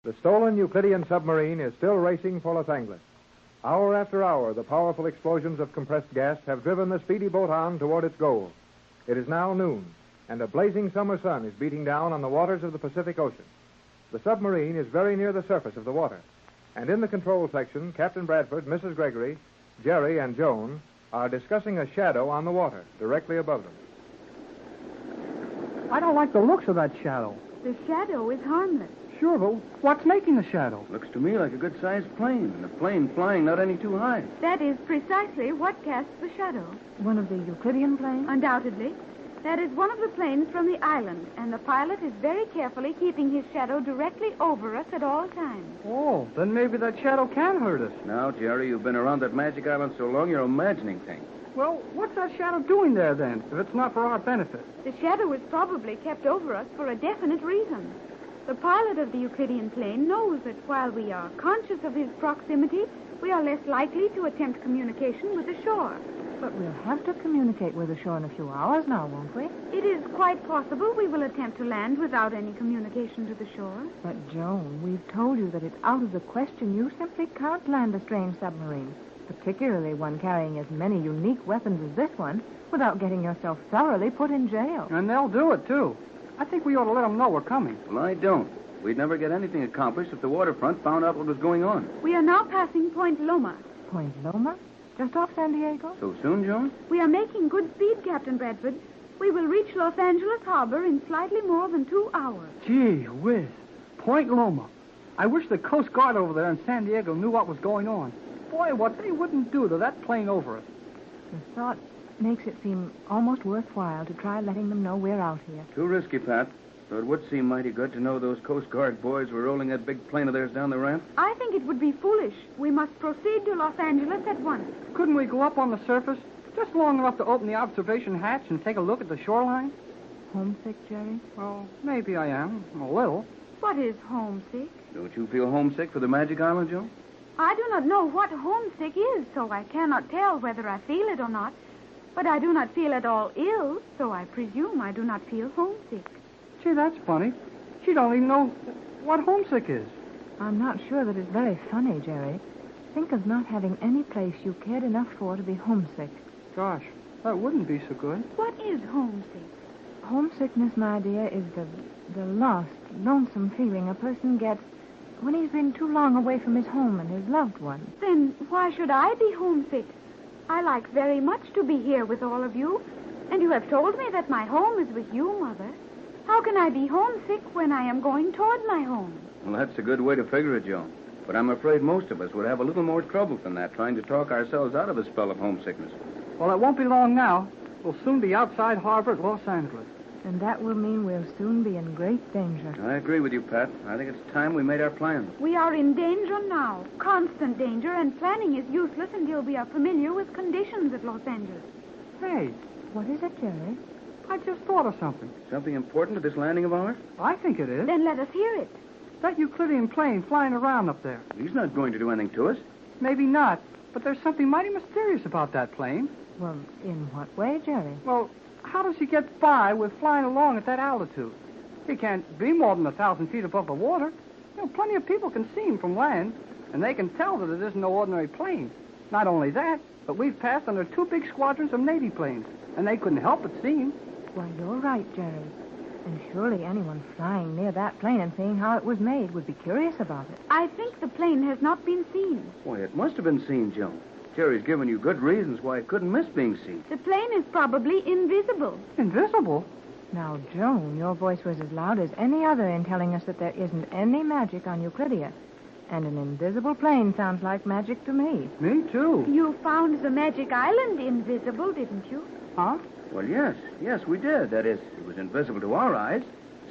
The stolen Euclidean submarine is still racing for Los Angeles. Hour after hour, the powerful explosions of compressed gas have driven the speedy boat on toward its goal. It is now noon, and a blazing summer sun is beating down on the waters of the Pacific Ocean. The submarine is very near the surface of the water, and in the control section, Captain Bradford, Mrs. Gregory, Jerry, and Joan are discussing a shadow on the water directly above them. I don't like the looks of that shadow. The shadow is harmless. Sure, but what's making the shadow? Looks to me like a good-sized plane, and a plane flying not any too high. That is precisely what casts the shadow. One of the Euclidean planes? Undoubtedly. That is one of the planes from the island, and the pilot is very carefully keeping his shadow directly over us at all times. Oh, then maybe that shadow can hurt us. Now, Jerry, you've been around that magic island so long, you're imagining things. Well, what's that shadow doing there, then, if it's not for our benefit? The shadow is probably kept over us for a definite reason. The pilot of the Euclidean plane knows that while we are conscious of his proximity, we are less likely to attempt communication with the shore. But we'll have to communicate with the shore in a few hours now, won't we? It is quite possible we will attempt to land without any communication to the shore. But, Joan, we've told you that it's out of the question. You simply can't land a strange submarine, particularly one carrying as many unique weapons as this one, without getting yourself thoroughly put in jail. And they'll do it, too. I think we ought to let them know we're coming. Well, I don't. We'd never get anything accomplished if the waterfront found out what was going on. We are now passing Point Loma. Point Loma? Just off San Diego? So soon, Joan? We are making good speed, Captain Bradford. We will reach Los Angeles Harbor in slightly more than 2 hours. Gee whiz. Point Loma. I wish the Coast Guard over there in San Diego knew what was going on. Boy, what they wouldn't do to that plane over us. The thought makes it seem almost worthwhile to try letting them know we're out here. Too risky, Pat. Though it would seem mighty good to know those Coast Guard boys were rolling that big plane of theirs down the ramp. I think it would be foolish. We must proceed to Los Angeles at once. Couldn't we go up on the surface just long enough to open the observation hatch and take a look at the shoreline? Homesick, Jerry? Well, maybe I am. A little. What is homesick? Don't you feel homesick for the Magic Island, Joan? I do not know what homesick is, so I cannot tell whether I feel it or not. But I do not feel at all ill, so I presume I do not feel homesick. Gee, that's funny. She don't even know what homesick is. I'm not sure that it's very funny, Jerry. Think of not having any place you cared enough for to be homesick. Gosh, that wouldn't be so good. What is homesick? Homesickness, my dear, is the lost, lonesome feeling a person gets when he's been too long away from his home and his loved ones. Then why should I be homesick? I like very much to be here with all of you, and you have told me that my home is with you, Mother. How can I be homesick when I am going toward my home? Well, that's a good way to figure it, Joan. But I'm afraid most of us would have a little more trouble than that trying to talk ourselves out of a spell of homesickness. Well, it won't be long now. We'll soon be outside harbor at Los Angeles. And that will mean we'll soon be in great danger. I agree with you, Pat. I think it's time we made our plans. We are in danger now, constant danger, and planning is useless until we are familiar with conditions at Los Angeles. Hey, What is it, Jerry? I just thought of something. Something important to this landing of ours? I think it is. Then let us hear it. That Euclidean plane flying around up there. He's not going to do anything to us. Maybe not, but there's something mighty mysterious about that plane. Well, in what way, Jerry? Well, how does he get by with flying along at that altitude? He can't be more than 1,000 feet above the water. You know, plenty of people can see him from land, and they can tell that it isn't no ordinary plane. Not only that, but we've passed under 2 big squadrons of Navy planes, and they couldn't help but see him. Why, you're right, Jerry. And surely anyone flying near that plane and seeing how it was made would be curious about it. I think the plane has not been seen. Why, it must have been seen, Joan. Jerry's given you good reasons why it couldn't miss being seen. The plane is probably invisible. Invisible? Now, Joan, your voice was as loud as any other in telling us that there isn't any magic on Euclidia. And an invisible plane sounds like magic to me. Me, too. You found the magic island invisible, didn't you? Huh? Well, yes, we did. That is, it was invisible to our eyes,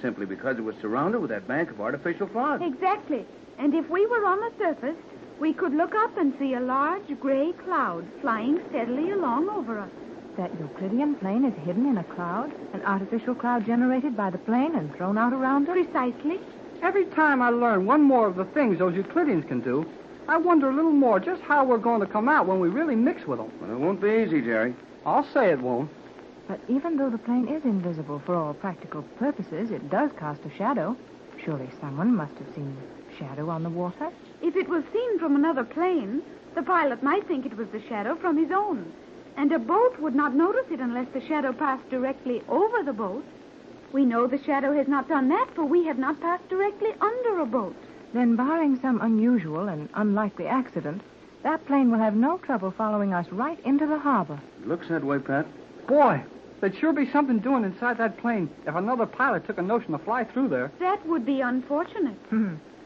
simply because it was surrounded with that bank of artificial fog. Exactly. And if we were on the surface, we could look up and see a large gray cloud flying steadily along over us. That Euclidean plane is hidden in a cloud, an artificial cloud generated by the plane and thrown out around it? Precisely. Every time I learn one more of the things those Euclideans can do, I wonder a little more just how we're going to come out when we really mix with them. Well, it won't be easy, Jerry. I'll say it won't. But even though the plane is invisible for all practical purposes, it does cast a shadow. Surely someone must have seen shadow on the water? If it was seen from another plane, the pilot might think it was the shadow from his own. And a boat would not notice it unless the shadow passed directly over the boat. We know the shadow has not done that, for we have not passed directly under a boat. Then, barring some unusual and unlikely accident, that plane will have no trouble following us right into the harbor. It looks that way, Pat. Boy, there'd sure be something doing inside that plane if another pilot took a notion to fly through there. That would be unfortunate.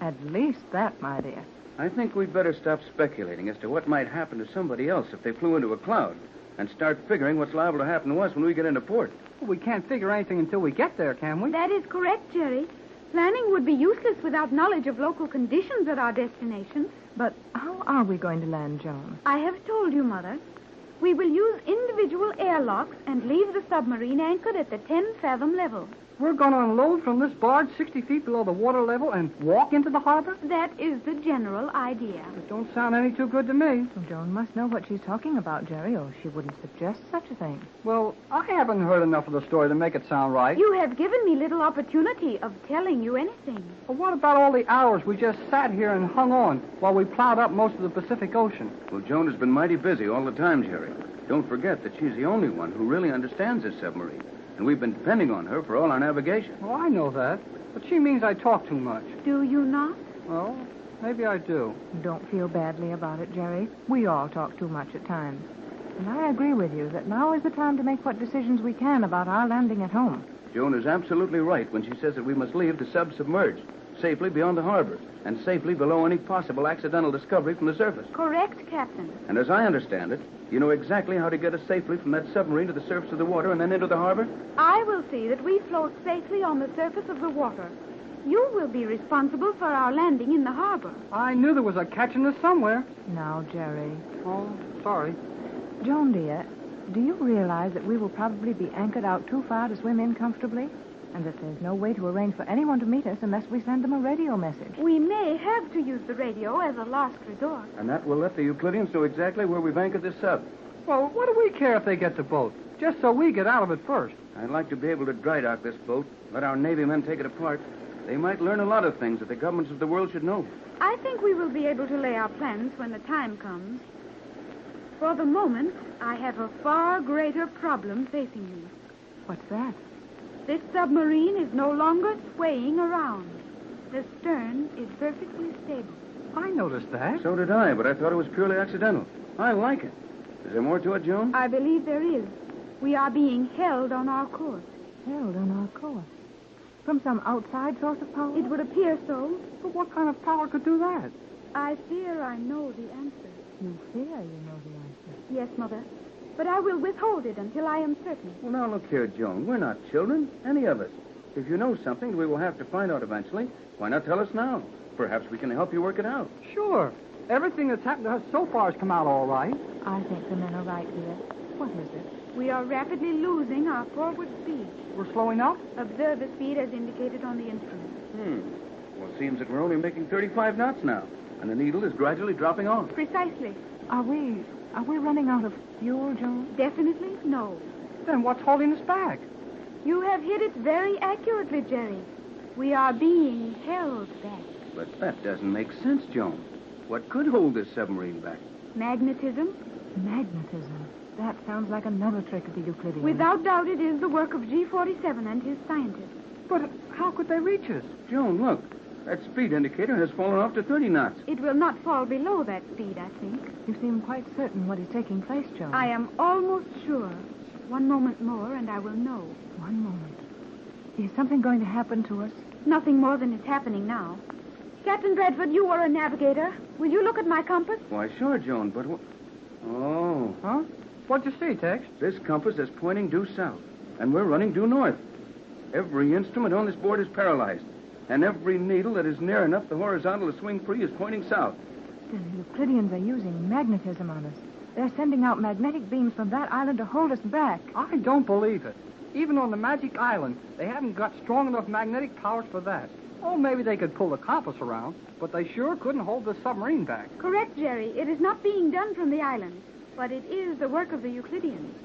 At least that, my dear. I think we'd better stop speculating as to what might happen to somebody else if they flew into a cloud and start figuring what's liable to happen to us when we get into port. We can't figure anything until we get there, can we? That is correct, Jerry. Planning would be useless without knowledge of local conditions at our destination. But how are we going to land, Joan? I have told you, Mother. We will use individual airlocks and leave the submarine anchored at the 10-fathom level. We're going to unload from this barge 60 feet below the water level and walk into the harbor? That is the general idea. It don't sound any too good to me. Well, Joan must know what she's talking about, Jerry, or she wouldn't suggest such a thing. Well, I haven't heard enough of the story to make it sound right. You have given me little opportunity of telling you anything. Well, what about all the hours we just sat here and hung on while we plowed up most of the Pacific Ocean? Well, Joan has been mighty busy all the time, Jerry. Don't forget that she's the only one who really understands this submarine. And we've been depending on her for all our navigation. Well, I know that. But she means I talk too much. Do you not? Well, maybe I do. Don't feel badly about it, Jerry. We all talk too much at times. And I agree with you that now is the time to make what decisions we can about our landing at home. Joan is absolutely right when she says that we must leave the sub submerged, safely beyond the harbor, and safely below any possible accidental discovery from the surface. Correct, Captain. And as I understand it, you know exactly how to get us safely from that submarine to the surface of the water and then into the harbor? I will see that we float safely on the surface of the water. You will be responsible for our landing in the harbor. I knew there was a catch in this somewhere. Now, Jerry. Oh, sorry. Joan, dear, do you realize that we will probably be anchored out too far to swim in comfortably? And that there's no way to arrange for anyone to meet us unless we send them a radio message. We may have to use the radio as a last resort. And that will let the Euclideans know exactly where we've anchored this sub. Well, what do we care if they get the boat? Just so we get out of it first. I'd like to be able to dry dock this boat, let our Navy men take it apart. They might learn a lot of things that the governments of the world should know. I think we will be able to lay our plans when the time comes. For the moment, I have a far greater problem facing me. What's that? This submarine is no longer swaying around. The stern is perfectly stable. I noticed that. So did I, but I thought it was purely accidental. I like it. Is there more to it, Joan? I believe there is. We are being held on our course. Held on our course. From some outside source of power? It would appear so. But what kind of power could do that? I fear I know the answer. You fear you know the answer. Yes, Mother. But I will withhold it until I am certain. Well, now, look here, Joan. We're not children, any of us. If you know something we will have to find out eventually, why not tell us now? Perhaps we can help you work it out. Sure. Everything that's happened to us so far has come out all right. I think the men are right, dear. What is it? We are rapidly losing our forward speed. We're slowing up? Observe the speed as indicated on the instrument. Well, it seems that we're only making 35 knots now, and the needle is gradually dropping off. Precisely. Are we running out of fuel, Joan? Definitely no. Then what's holding us back? You have hit it very accurately, Jerry. We are being held back. But that doesn't make sense, Joan. What could hold this submarine back? Magnetism? Magnetism. That sounds like another trick of the Euclideans. Without doubt, it is the work of G47 and his scientists. But how could they reach us? Joan, look. That speed indicator has fallen off to 30 knots. It will not fall below that speed, I think. You seem quite certain what is taking place, Joan. I am almost sure. One moment more, and I will know. One moment. Is something going to happen to us? Nothing more than is happening now. Captain Bradford, you are a navigator. Will you look at my compass? Why, sure, Joan, but what... Oh. Huh? What'd you see, Tex? This compass is pointing due south, and we're running due north. Every instrument on this board is paralyzed, and every needle that is near enough the horizontal to swing free is pointing south. The Euclideans are using magnetism on us. They're sending out magnetic beams from that island to hold us back. I don't believe it. Even on the Magic Island, they haven't got strong enough magnetic powers for that. Oh, maybe they could pull the compass around, but they sure couldn't hold the submarine back. Correct, Jerry. It is not being done from the island, but it is the work of the Euclideans.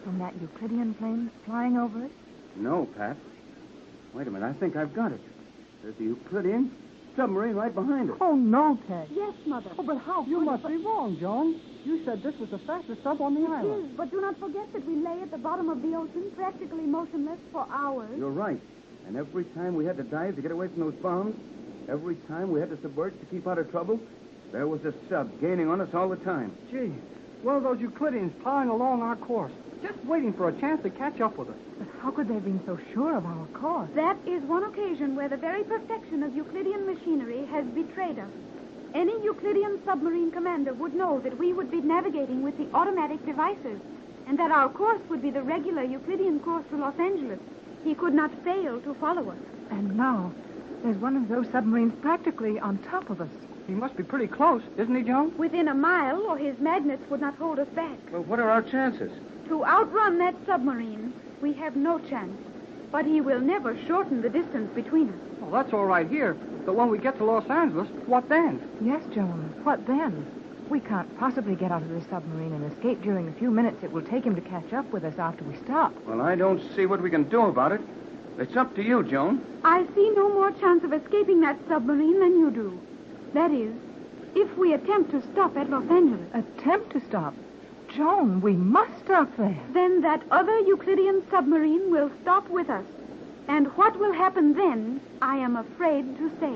From that Euclidean plane flying over us? No, Pat. Wait a minute. I think I've got it. There's the Euclidean, submarine right behind us. Oh, no, Ted. Yes, Mother. Oh, but how? You must be wrong, Joan. You said this was the fastest sub on the It island. is, but do not forget that we lay at the bottom of the ocean, practically motionless for hours. You're right. And every time we had to dive to get away from those bombs, every time we had to submerge to keep out of trouble, there was a sub gaining on us all the time. Gee, one of those Euclideans plowing along our course, just waiting for a chance to catch up with us. But how could they have been so sure of our course? That is one occasion where the very perfection of Euclidean machinery has betrayed us. Any Euclidean submarine commander would know that we would be navigating with the automatic devices, and that our course would be the regular Euclidean course to Los Angeles. He could not fail to follow us. And now, there's one of those submarines practically on top of us. He must be pretty close, isn't he, Joan? Within a mile, or his magnets would not hold us back. Well, what are our chances? To outrun that submarine, we have no chance. But he will never shorten the distance between us. Well, that's all right here. But when we get to Los Angeles, what then? Yes, Joan. What then? We can't possibly get out of this submarine and escape during the few minutes it will take him to catch up with us after we stop. Well, I don't see what we can do about it. It's up to you, Joan. I see no more chance of escaping that submarine than you do. That is, if we attempt to stop at Los Angeles. Attempt to stop? Joan, we must stop there. Then that other Euclidean submarine will stop with us. And what will happen then, I am afraid to say.